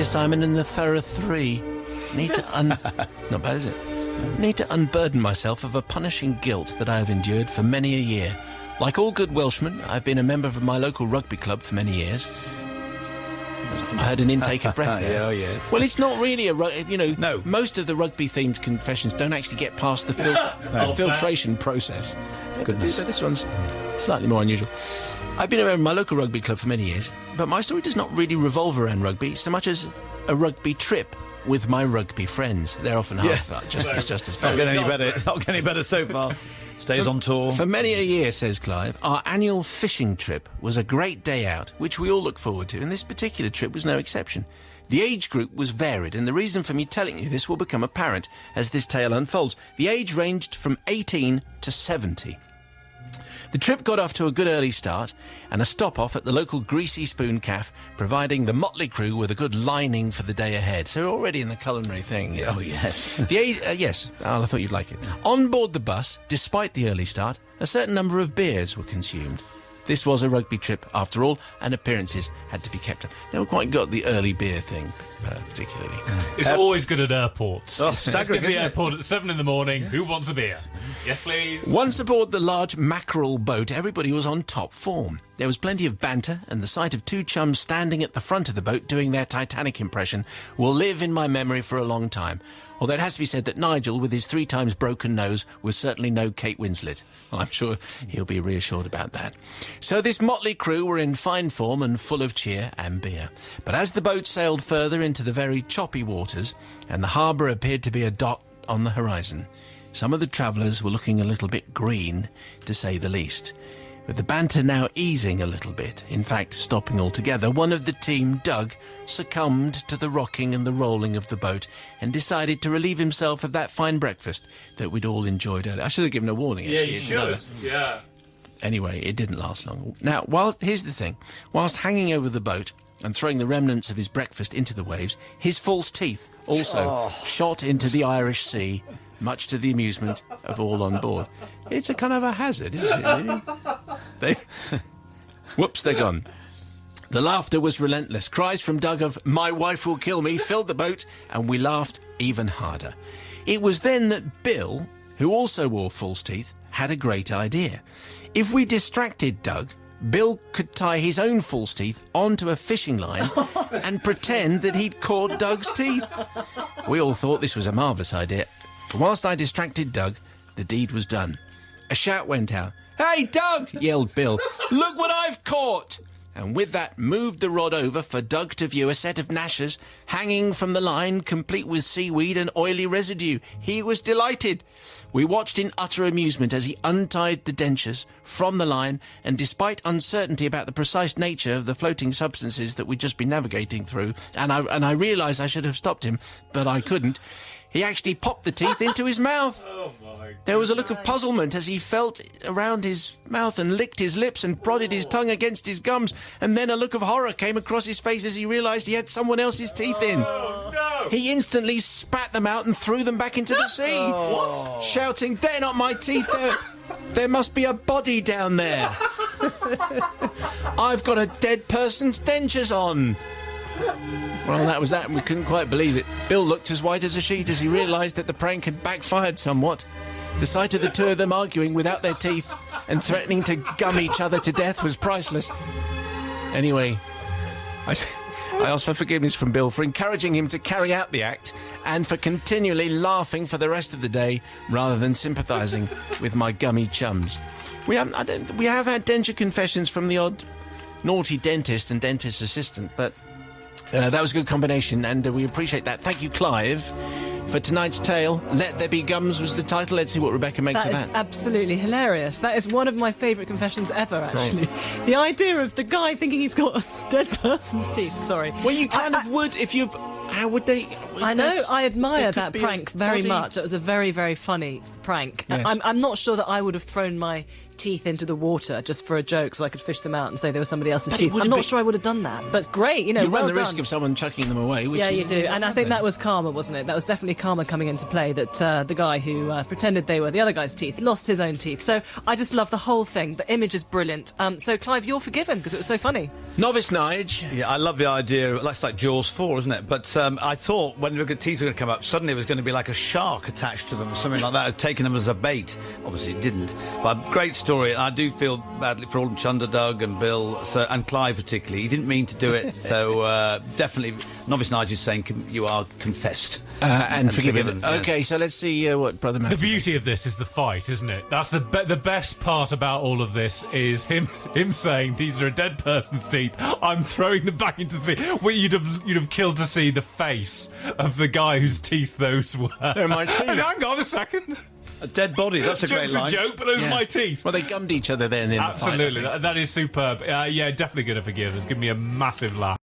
Simon and the Thorough Three. Need to Not bad, is it? Need to unburden myself of a punishing guilt that I have endured for many a year. Like all good Welshmen, I've been a member of my local rugby club for many years. I had an intake of breath there. Yeah, oh, yes. Well, it's not really a No. Most of the rugby-themed confessions don't actually get past the filtration process. Goodness. So this one's slightly more unusual. I've been a member of my local rugby club for many years, but my story does not really revolve around rugby so much as a rugby trip with my rugby friends. They're often just as Not getting any better. It's not getting any better so far. Stays on tour. For many a year, says Clive, our annual fishing trip was a great day out, which we all look forward to, and this particular trip was no exception. The age group was varied, and the reason for me telling you this will become apparent as this tale unfolds. The age ranged from 18 to 70. The trip got off to a good early start, and a stop-off at the local Greasy Spoon Cafe, providing the motley crew with a good lining for the day ahead. So we're already in the culinary thing. Oh, yes. Yes, I thought you'd like it. On board the bus, despite the early start, a certain number of beers were consumed. This was a rugby trip, after all, and appearances had to be kept up. Never quite got the early beer thing, particularly. It's always good at airports. Oh, staggering, Let's get to the isn't it? airport at 7 in the morning. Who wants a beer? Yes, please. Once aboard the large mackerel boat, everybody was on top form. There was plenty of banter, and the sight of two chums standing at the front of the boat doing their Titanic impression will live in my memory for a long time. Although it has to be said that Nigel, with his 3 times broken nose, was certainly no Kate Winslet. Well, I'm sure he'll be reassured about that. So this motley crew were in fine form and full of cheer and beer. But as the boat sailed further into the very choppy waters, and the harbour appeared to be a dot on the horizon, some of the travellers were looking a little bit green, to say the least. With the banter now easing a little bit, in fact stopping altogether, one of the team, Doug, succumbed to the rocking and the rolling of the boat and decided to relieve himself of that fine breakfast that we'd all enjoyed earlier. I should have given a warning, actually. Yeah, you It's should. another- Yeah. Anyway, it didn't last long. Now, here's the thing. Whilst hanging over the boat and throwing the remnants of his breakfast into the waves, his false teeth also shot into the Irish Sea, much to the amusement of all on board. It's a kind of a hazard, isn't it, really? Whoops, they're gone. The laughter was relentless. Cries from Doug of, "My wife will kill me," filled the boat, and we laughed even harder. It was then that Bill, who also wore false teeth, had a great idea. If we distracted Doug, Bill could tie his own false teeth onto a fishing line and pretend that he'd caught Doug's teeth. We all thought this was a marvellous idea. Whilst I distracted Doug, the deed was done. A shout went out. "Hey, Doug!" yelled Bill. "Look what I've caught!" And with that, moved the rod over for Doug to view a set of gnashers hanging from the line, complete with seaweed and oily residue. He was delighted. We watched in utter amusement as he untied the dentures from the line, and despite uncertainty about the precise nature of the floating substances that we'd just been navigating through, and I realised I should have stopped him, but I couldn't, he actually popped the teeth into his mouth. Oh, my. There was a look of puzzlement as he felt around his mouth and licked his lips and prodded his tongue against his gums, and then a look of horror came across his face as he realised he had someone else's teeth in. Oh, no. He instantly spat them out and threw them back into the sea, shouting, "They're not my teeth, there must be a body down there. I've got a dead person's dentures on." Well, that was that, and we couldn't quite believe it. Bill looked as white as a sheet as he realised that the prank had backfired somewhat. The sight of the two of them arguing without their teeth and threatening to gum each other to death was priceless. Anyway, I asked for forgiveness from Bill for encouraging him to carry out the act and for continually laughing for the rest of the day rather than sympathising with my gummy chums. We have had denture confessions from the odd naughty dentist and dentist assistant, but that was a good combination, and we appreciate that. Thank you, Clive, for tonight's tale. Let There Be Gums was the title. Let's see what Rebecca makes of That is that. absolutely hilarious. That is one of my favourite confessions ever, actually. The idea of the guy thinking he's got a dead person's teeth. Sorry. Well, you kind of would if you've... How would they... I know. I admire there could that be a prank very body. much. That was a very, very funny prank. Yes. I'm not sure that I would have thrown my teeth into the water just for a joke so I could fish them out and say they were somebody else's But it teeth. would I'm have not been- sure I would have done that. But great, you know, You well run the done. risk of someone chucking them away, which Yeah, is, you do. And I think that was karma, wasn't it? That was definitely karma coming into play, that the guy who pretended they were the other guy's teeth lost his own teeth. So I just love the whole thing. The image is brilliant. So, Clive, you're forgiven because it was so funny. Novice Nige. Yeah, I love the idea. That's like Jaws 4, isn't it? But I thought when the teeth were going to come up, suddenly it was going to be like a shark attached to them or something like that, taking them as a bait. Obviously, it didn't. But great story. And I do feel badly for all Chunderdug and Bill and Clive particularly. He didn't mean to do it. So definitely, Novice Nige is saying you are confessed. And forgiven. yeah. Okay, so let's see what Brother Matthew The beauty of this is the fight, isn't it? That's the best part about all of this is him saying these are a dead person's teeth. I'm throwing them back into the sea. Well, you'd have killed to see the face of the guy whose teeth those were. They're my teeth. Hang on a second. A dead body. That's a great Joke's line. a joke, but those Yeah. are my teeth. Well, they gummed each other then in the fight, I Absolutely, think. that is superb. Yeah, definitely going to forgive. It's given me a massive laugh.